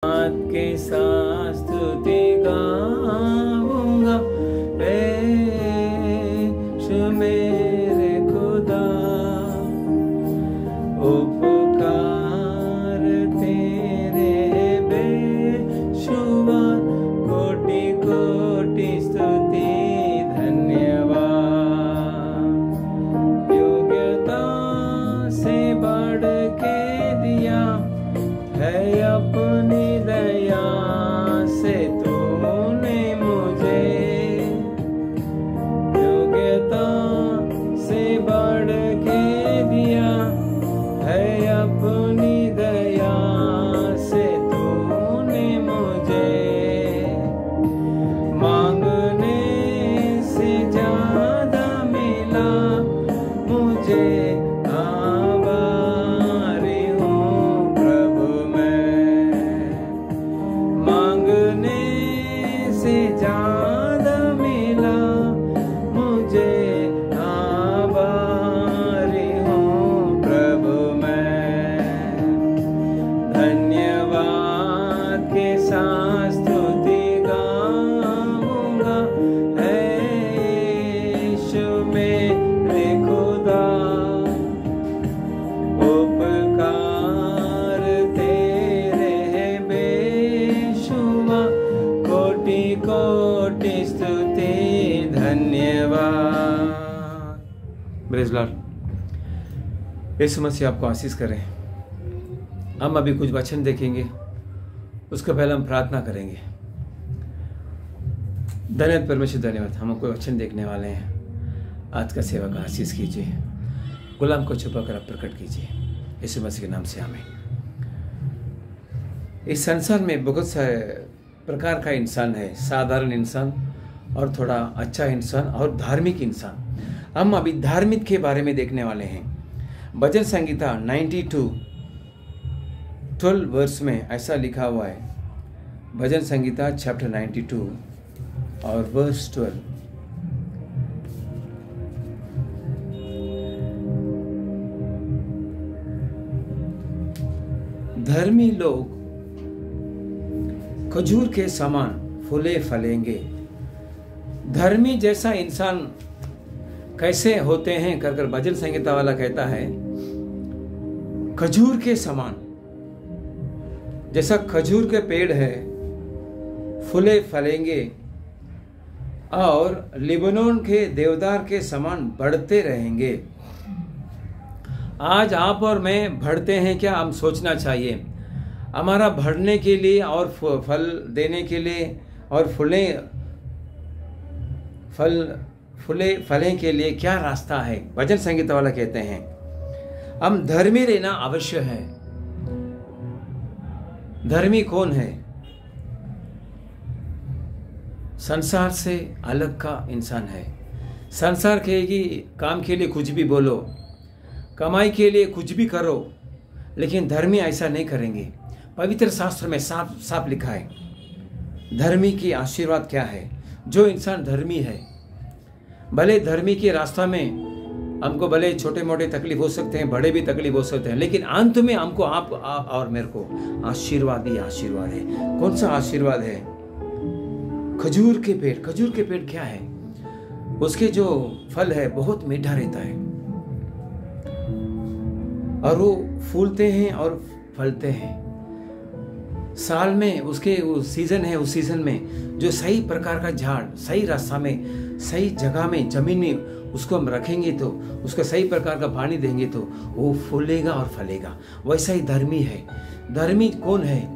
के साथ स्तुति गाऊंगा, यीशु मेरे खुदा। उपकार तेरे बेशुमार, कोटि कोटि स्तुति धन्यवाद। योग्यता से बढ़ के दिया है अपनी दया से तूने मुझे, योग्यता से बढ़ के दिया है अपनी दया से तूने मुझे। मांगने से ज्यादा मिला मुझे, ज्यादा मिला मुझे, आभारी हूँ प्रभु मैं। धन्यवाद के साथ स्तुति गाऊंगा, यीशु मेरे खुदा। उपकार तेरे बेशुमार, कोटि कोटि स्तुति धन्यवाद। Praise Lord. यीशु मसीह आपको आशीष करें। हम अभी कुछ वचन देखेंगे, उसके पहले हम प्रार्थना करेंगे। धन्यवाद परमेश्वर, धन्यवाद। हम कोई वचन देखने वाले हैं। आज का सेवा का आशीष कीजिए, गुलाम को छुपा कर आप प्रकट कीजिए, यीशु मसीह के नाम से आमीन। इस संसार में बहुत सारे प्रकार का इंसान है, साधारण इंसान और थोड़ा अच्छा इंसान और धार्मिक इंसान। हम अभी धार्मिक के बारे में देखने वाले हैं। भजन संगीता 92:12 वर्स में ऐसा लिखा हुआ है। भजन संगीता चैप्टर 92 और वर्स 12। धर्मी लोग खजूर के समान फूले फलेंगे। धर्मी जैसा इंसान कैसे होते हैं कर भजन संगीता वाला कहता है, खजूर के समान। जैसा खजूर के पेड़ है, फूले फलेंगे और लिबनोन के देवदार के समान बढ़ते रहेंगे। आज आप और मैं बढ़ते हैं क्या? हम सोचना चाहिए। हमारा बढ़ने के लिए और फल देने के लिए और फले के लिए क्या रास्ता है? भजन संगीत वाला कहते हैं हम धर्मी रहना अवश्य है। धर्मी कौन है? संसार से अलग का इंसान है। संसार कहेगी काम के लिए कुछ भी बोलो, कमाई के लिए कुछ भी करो, लेकिन धर्मी ऐसा नहीं करेंगे। पवित्र शास्त्र में साफ साफ लिखा है धर्मी की आशीर्वाद क्या है। जो इंसान धर्मी है, भले धर्मी के रास्ता में हमको भले छोटे मोटे तकलीफ हो सकते हैं, बड़े भी तकलीफ हो सकते हैं, लेकिन अंत में हमको आप और मेरे को आशीर्वाद ही आशीर्वाद है। कौन सा आशीर्वाद है? खजूर के पेड़। खजूर के पेड़ क्या है? उसके जो फल है बहुत मीठा रहता है और वो फूलते हैं और फलते हैं। साल में उसके सीजन है, उस सीजन में जो सही प्रकार का झाड़ सही रास्ता में, सही जगह में, जमीन में उसको हम रखेंगे तो, उसका सही प्रकार का पानी देंगे तो वो फूलेगा और फलेगा। वैसा ही धर्मी है। धर्मी कौन है?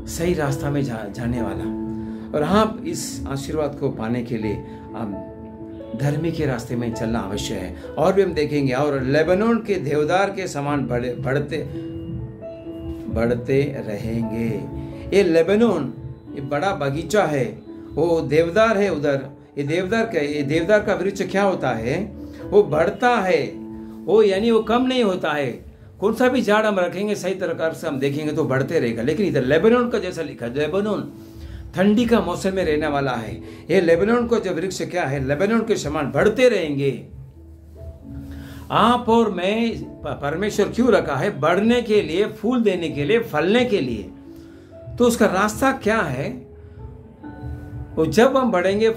सही रास्ता में जाने वाला। और आप इस आशीर्वाद को पाने के लिए हम धर्मी के रास्ते में चलना अवश्य है। और भी हम देखेंगे, और लेबनोन के देवदार के समान बढ़ते रहेंगे। ये लेबनोन ये बड़ा बगीचा है, वो देवदार है उधर। ये देवदार का वृक्ष क्या होता है? वो बढ़ता है, वो यानी वो कम नहीं होता है। कौन सा भी झाड़ हम रखेंगे सही प्रकार से हम देखेंगे तो बढ़ते रहेगा। लेकिन इधर लेबनोन का जैसा लिखा है, लेबनोन ठंडी का मौसम में रहने वाला है। ये लेबनोन को जो वृक्ष क्या है, लेबनोन के समान बढ़ते रहेंगे। आप और मैं परमेश्वर क्यों रखा है? बढ़ने के लिए, फूल देने के लिए, फलने के लिए। तो उसका रास्ता क्या है? वो जब हम बढ़ेंगे,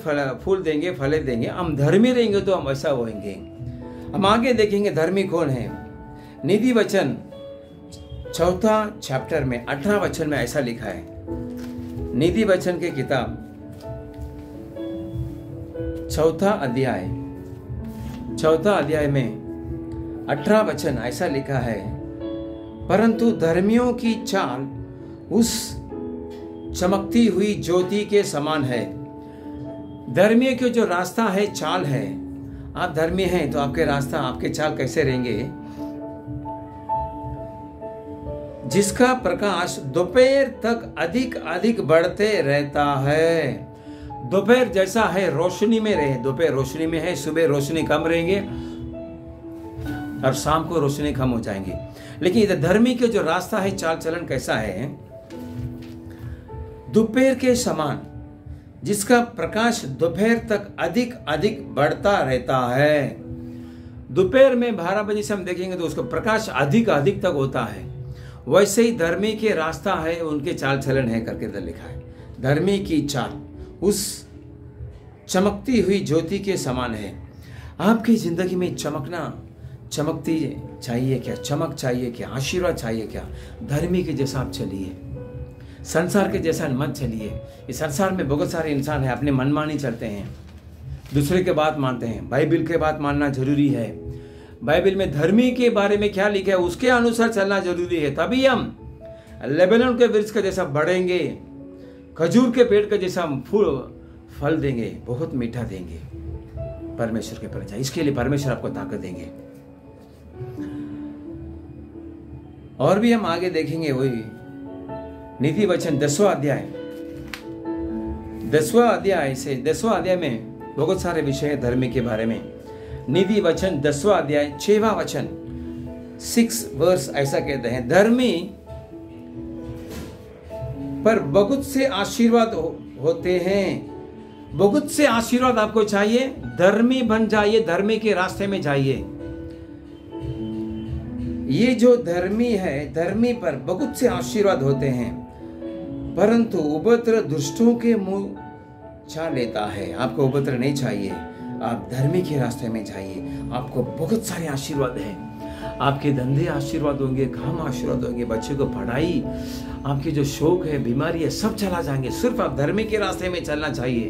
फूल देंगे, फले देंगे, हम धर्मी रहेंगे तो हम ऐसा होंगे। हम आगे देखेंगे धर्मी कौन है। नीति वचन 4 चैप्टर में 18 वचन में ऐसा लिखा है। नीति वचन की किताब 4 अध्याय में 18 वचन ऐसा लिखा है, परंतु धर्मियों की चाल उस चमकती हुई ज्योति के समान है। धर्मियों के जो रास्ता है, चाल है, आप धर्मी हैं तो आपके रास्ता, आपके चाल कैसे रहेंगे? जिसका प्रकाश दोपहर तक अधिक अधिक बढ़ते रहता है। दोपहर जैसा है रोशनी में रहे, दोपहर रोशनी में है, सुबह रोशनी कम रहेंगे और शाम को रोशनी कम हो जाएंगी। लेकिन इधर धर्मी के जो रास्ता है, चाल चलन कैसा है? दोपहर के समान, जिसका प्रकाश दोपहर तक अधिक अधिक बढ़ता रहता है। दोपहर में 12 बजे से हम देखेंगे तो उसका प्रकाश अधिक अधिक तक होता है। वैसे ही धर्मी के रास्ता है, उनके चाल चलन है करके इधर लिखा है। धर्मी की चाल उस चमकती हुई ज्योति के समान है। आपकी जिंदगी में चमकती चाहिए क्या? चमक चाहिए क्या? आशीर्वाद चाहिए क्या? धर्मी के जैसा आप चलिए, संसार के जैसा मत चलिए। इस संसार में बहुत सारे इंसान है, अपने मनमानी चलते हैं, दूसरे के बात मानते हैं। बाइबल के बात मानना जरूरी है। बाइबल में धर्मी के बारे में क्या लिखा है उसके अनुसार चलना जरूरी है। तभी हम लेबनान के वृक्ष का जैसा बढ़ेंगे, खजूर के पेड़ का जैसा हम फल देंगे, बहुत मीठा देंगे परमेश्वर के प्रजा। इसके लिए परमेश्वर आपको ताकत देंगे। और भी हम आगे देखेंगे वही नीति वचन 10वां अध्याय में बहुत सारे विषय है धर्म के बारे में। नीति वचन 10वां अध्याय 6वां वचन 6 वर्स ऐसा कहते हैं, धर्मी पर बहुत से आशीर्वाद होते हैं। बहुत से आशीर्वाद आपको चाहिए, धर्मी बन जाइए, धर्मी के रास्ते में जाइए। ये जो धर्मी है, धर्मी पर बहुत से आशीर्वाद होते हैं, परंतु उपद्रव दुष्टों के मुंह छा लेता है। आपको उपद्रव नहीं चाहिए, आप धर्मी के रास्ते में जाइए। आपको बहुत सारे आशीर्वाद हैं। आपके धंधे आशीर्वाद होंगे, काम आशीर्वाद होंगे, बच्चे को पढ़ाई, आपके जो शौक है, बीमारी है, सब चला जाएंगे। सिर्फ आप धर्मी के रास्ते में चलना चाहिए।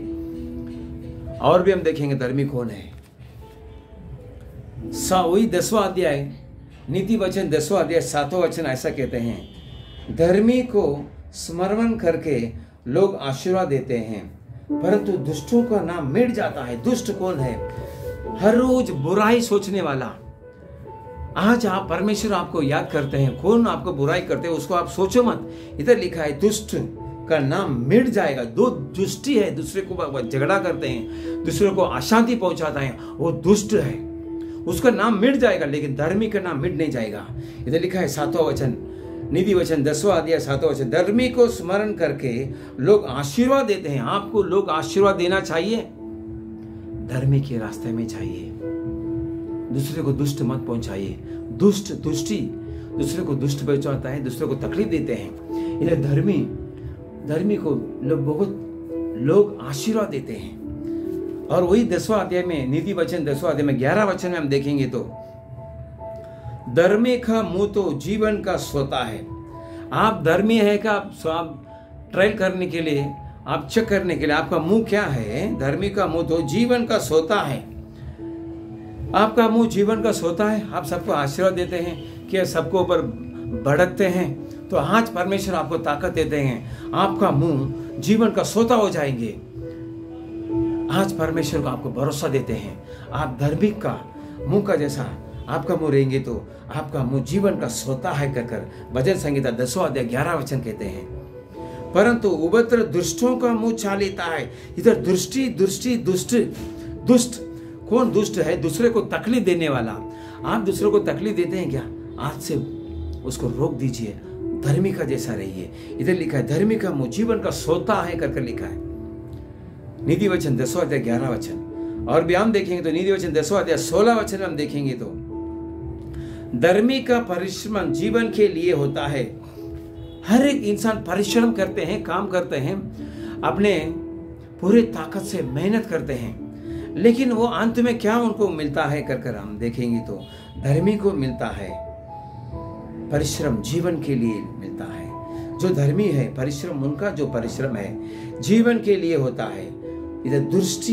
और भी हम देखेंगे धर्मी कौन है। वही 10वां अध्याय, नीति वचन 10वां अध्याय 7वां वचन ऐसा कहते हैं, धर्मी को स्मरण करके लोग आशीर्वाद देते हैं, परंतु दुष्टों का नाम मिट जाता है। दुष्ट कौन है? हर रोज बुराई सोचने वाला। आज आप परमेश्वर आपको याद करते हैं, कौन आपको बुराई करते हैं उसको आप सोचो मत। इधर लिखा है दुष्ट का नाम मिट जाएगा। दो दुष्टी है, दूसरे को झगड़ा करते हैं, दूसरे को अशांति पहुंचाता है, वो दुष्ट है, उसका नाम मिट जाएगा। लेकिन धर्मी का नाम मिट नहीं जाएगा। इधर लिखा है 7वां वचन, नीति वचन 10वां अध्याय 7वां वचन, धर्मी को स्मरण करके लोग आशीर्वाद देते हैं। आपको लोग आशीर्वाद देना चाहिए, धर्मी के रास्ते में जाइए। दूसरे को दुष्ट मत पहुंचाइए। दुष्टि दूसरे को दुष्ट पहुंचाता है, दूसरे को तकलीफ देते हैं। इधर धर्मी को बहुत लोग आशीर्वाद देते हैं। और वही 10वां अध्याय में, नीति वचन 10वां अध्याय में 11 वचन में हम देखेंगे तो, धर्मी का मुंह तो जीवन का सोता है। आप धर्मी है का आप ट्रायल करने के लिए, आप चेक करने के लिए आपका मुंह क्या है। धर्मी का मुंह तो जीवन का सोता है। आपका मुंह जीवन का सोता है। आप सबको आशीर्वाद देते हैं कि सबको ऊपर भड़कते हैं, तो आज परमेश्वर आपको ताकत देते हैं, आपका मुंह जीवन का सोता हो जाएंगे। आज परमेश्वर को आपको भरोसा देते हैं। आप धार्मिक का मुंह का जैसा आपका मुंह रहेंगे तो आपका मुंह जीवन का सोता है कहकर भजन संहिता 10वां अध्याय 11 वचन कहते हैं। परंतु उपद्रव दुष्टों का मुंह छा लेता है। इधर दुष्ट कौन दुष्ट है? दूसरे को तकलीफ देने वाला। आप दूसरे को तकलीफ देते हैं क्या? आज से उसको रोक दीजिए, धर्मी का जैसा रहिए। इधर लिखा है धर्मी का मुंह जीवन का सोता है करके लिखा है, नीति वचन 10वां अध्याय 11 वचन। और भी हम देखेंगे तो नीति वचन 10वां अध्याय 16 वचन में हम देखेंगे तो, धर्मी का परिश्रम जीवन के लिए होता है, हर एक इंसान परिश्रम करते हैं, काम करते हैं, अपने पूरे ताकत से मेहनत करते हैं, लेकिन वो अंत में क्या उनको मिलता है कर हम देखेंगे तो धर्मी को मिलता है परिश्रम, जीवन के लिए मिलता है। जो धर्मी है, परिश्रम, उनका जो परिश्रम है जीवन के लिए होता है। इधर दुष्ट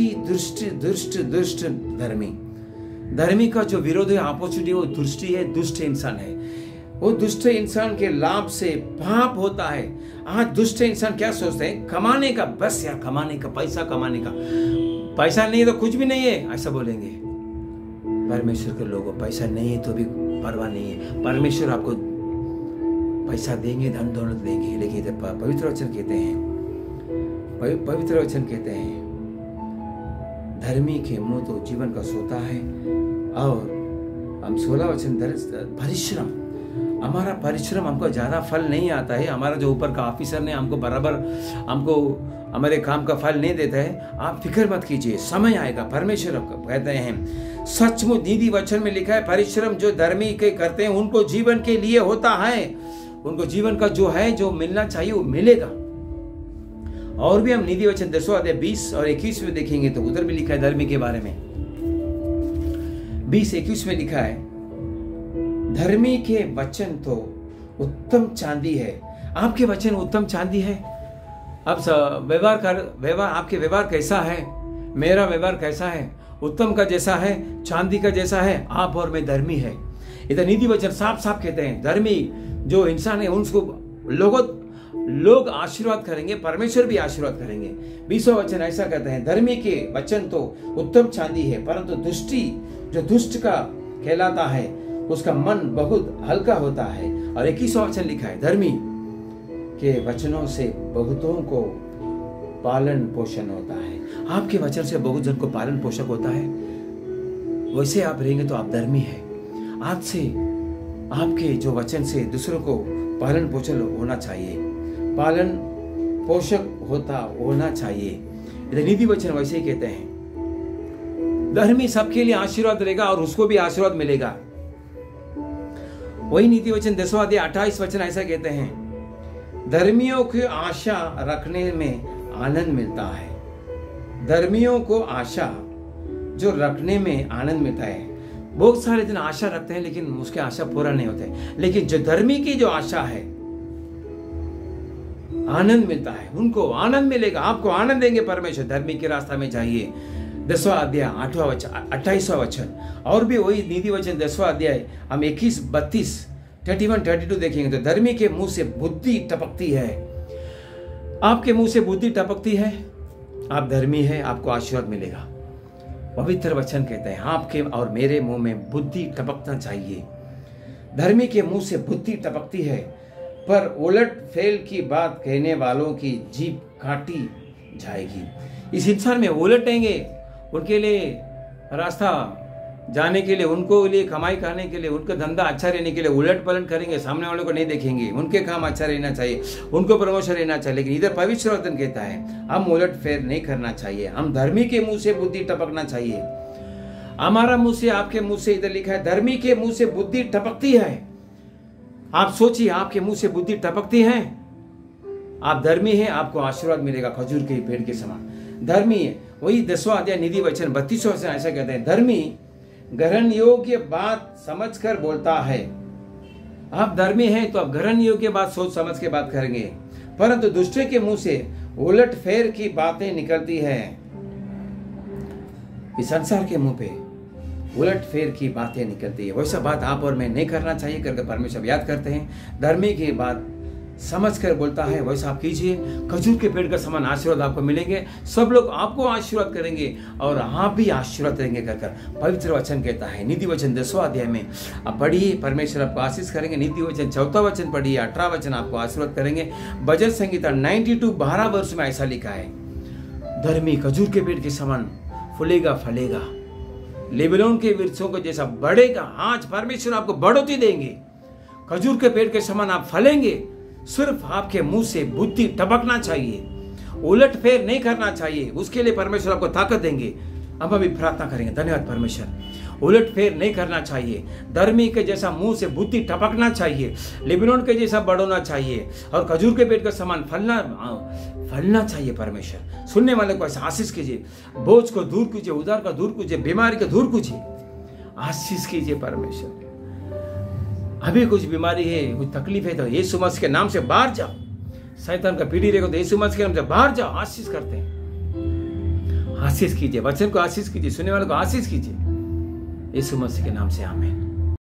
धर्मी का जो विरोध है, ऑपोजिट, वो दुष्टि है, दुष्ट इंसान है। वो दुष्ट इंसान के लाभ से पाप होता है। आज दुष्ट इंसान क्या सोचते हैं? कमाने का, बस यार कमाने का, पैसा कमाने का, पैसा नहीं है तो कुछ भी नहीं है, ऐसा बोलेंगे। परमेश्वर के लोगों, पैसा नहीं है तो भी परवाह नहीं है, परमेश्वर आपको पैसा देंगे, धन दौलत देंगे, लेकिन पवित्र वचन कहते हैं धर्मी के मुंह तो जीवन का सोता है। और हम 16 वचन, परिश्रम, हमारा परिश्रम हमको ज्यादा फल नहीं आता है। हमारा जो ऊपर का ऑफिसर ने हमको बराबर हमको हमारे काम का फल नहीं देता है। आप फिक्र मत कीजिए, समय आएगा। परमेश्वर कहते हैं, सचमुच नीति वचन में लिखा है, परिश्रम जो धर्मी के करते हैं उनको जीवन के लिए होता है। उनको जीवन का जो है, जो मिलना चाहिए वो मिलेगा। और भी हम नीति वचन 10 अध्याय 20 और 21 में देखेंगे तो उधर भी लिखा है धर्मी के बारे में। 20-21 में लिखा है, धर्मी के वचन तो उत्तम चांदी है। आपके वचन उत्तम चांदी है। अब व्यवहार, आपके व्यवहार कैसा है, मेरा व्यवहार कैसा है? उत्तम का जैसा है, चांदी का जैसा है। आप और मैं धर्मी है। इधर नीति वचन साफ साफ कहते हैं, धर्मी जो इंसान है उनको लोग आशीर्वाद करेंगे, परमेश्वर भी आशीर्वाद करेंगे। 20वां वचन ऐसा कहते हैं, धर्मी के वचन तो उत्तम चांदी है, परंतु जो दुष्ट का कहलाता है उसका मन बहुत हल्का होता है। और 21वां वचन लिखा है, धर्मी के वचनों से बहुतों को पालन पोषण होता है। आपके वचन से बहुत जन को पालन पोषक होता है। वैसे आप रहेंगे तो आप धर्मी है। आज से आपके जो वचन से दूसरों को पालन पोषण होना चाहिए, पालन पोषक होना चाहिए। इधर नीति वचन वैसे ही कहते हैं, धर्मी सबके लिए आशीर्वाद रहेगा और उसको भी आशीर्वाद मिलेगा। वही नीति वचन 10वां अध्याय 28 वचन ऐसा कहते हैं, धर्मियों की आशा रखने में आनंद मिलता है। धर्मियों को आशा जो रखने में आनंद मिलता है। बहुत सारे दिन आशा रखते हैं लेकिन उसके आशा पूरा नहीं होते, लेकिन जो धर्मी की जो आशा है, आनंद मिलता है, उनको आनंद मिलेगा। आपको आनंद देंगे परमेश्वर। धर्मी के रास्ता में जाइए। 10वां अध्याय 8वां वचन 28वां वचन। और भी वही नीति वचन 10वां अध्याय हम 21, 32, 31, 32 देखेंगे तो धर्मी के मुंह से बुद्धि टपकती है। आपके मुंह से बुद्धि टपकती है, आप धर्मी है, आपको आशीर्वाद मिलेगा। पवित्र वचन कहते हैं, आपके और मेरे मुंह में बुद्धि टपकना चाहिए। धर्मी के मुंह से बुद्धि टपकती है, पर उलट फेल की बात कहने वालों की जीभ काटी जाएगी। इस इंसान में उलटेंगे, उनके लिए रास्ता जाने के लिए, उनको लिए कमाई करने के लिए, उनका धंधा अच्छा रहने के लिए उलट पलट करेंगे, सामने वालों को नहीं देखेंगे। उनके काम अच्छा रहना चाहिए, उनको प्रमोशन रहना चाहिए, लेकिन इधर पवित्र वचन कहता है हम उलट फेर नहीं करना चाहिए। हम धर्मी के मुंह से बुद्धि टपकना चाहिए। हमारा मुंह से, आपके मुंह से, इधर लिखा है धर्मी के मुंह से बुद्धि टपकती है। आप सोचिए, आपके मुंह से बुद्धि टपकती है, आप धर्मी हैं, आपको आशीर्वाद मिलेगा खजूर के पेड़ के समान। धर्मी है। वही 10वां अध्याय नीति वचन 32वां वचन ऐसा कहते हैं, धर्मी ग्रहण योग्य बात समझकर बोलता है। आप धर्मी हैं तो आप ग्रहण योग्य बात सोच समझ के बात करेंगे, परंतु दुष्ट के मुंह से उलट फेर की बातें निकलती है। इस संसार के मुंह पे उलट फेर की बातें निकलती है। वैसा बात आप और मैं नहीं करना चाहिए, करके परमेश्वर याद करते हैं। धर्मी की बात समझ कर बोलता है, वैसा आप कीजिए। खजूर के पेड़ का समान आशीर्वाद आपको मिलेंगे। सब लोग आपको आशीर्वाद करेंगे और आप भी आशीर्वाद करेंगे कर पवित्र वचन कहता है। नीति वचन 10वां अध्याय में आप पढ़िए, परमेश्वर आपको आशीष करेंगे। नीति वचन 4वां वचन पढ़िए, 18वां वचन आपको आशीर्वाद करेंगे। भजन संगीता 92 12 वर्ष में ऐसा लिखा है, धर्मी खजूर के पेड़ के समान फूलेगा फलेगा, लेबनोन के वृक्षों को जैसा बढ़ेगा। आज परमेश्वर आपको बढ़ोतरी देंगे, खजूर के पेड़ के समान आप फलेंगे। सिर्फ आपके मुंह से बुद्धि टपकना चाहिए, उलट फेर नहीं करना चाहिए। उसके लिए परमेश्वर आपको ताकत देंगे। अब अभी प्रार्थना करेंगे। धन्यवाद परमेश्वर, उलट फेर नहीं करना चाहिए। धर्मी के जैसा मुंह से बुद्धि टपकना चाहिए, लेबनोन के जैसा बढ़ोना चाहिए और खजूर के पेड़ का समान फलना चाहिए। परमेश्वर सुनने वाले को ऐसा आशीष कीजिए, बोझ को दूर कीजिए, उधार का दूर कीजिए, बीमारी को दूर कीजिए, आशीष कीजिए। परमेश्वर अभी कुछ बीमारी है, कुछ तकलीफ है तो यीशु मसीह के नाम से बाहर जाओ। शैतान का पीढ़ी रहेगा तो यीशु मसीह के नाम से बाहर जाओ। आशीष करते हैं, आशीष कीजिए, वचन को आशीष कीजिए, सुनने वाले को आशीष कीजिए। यीशु मसीह के नाम से आमीन।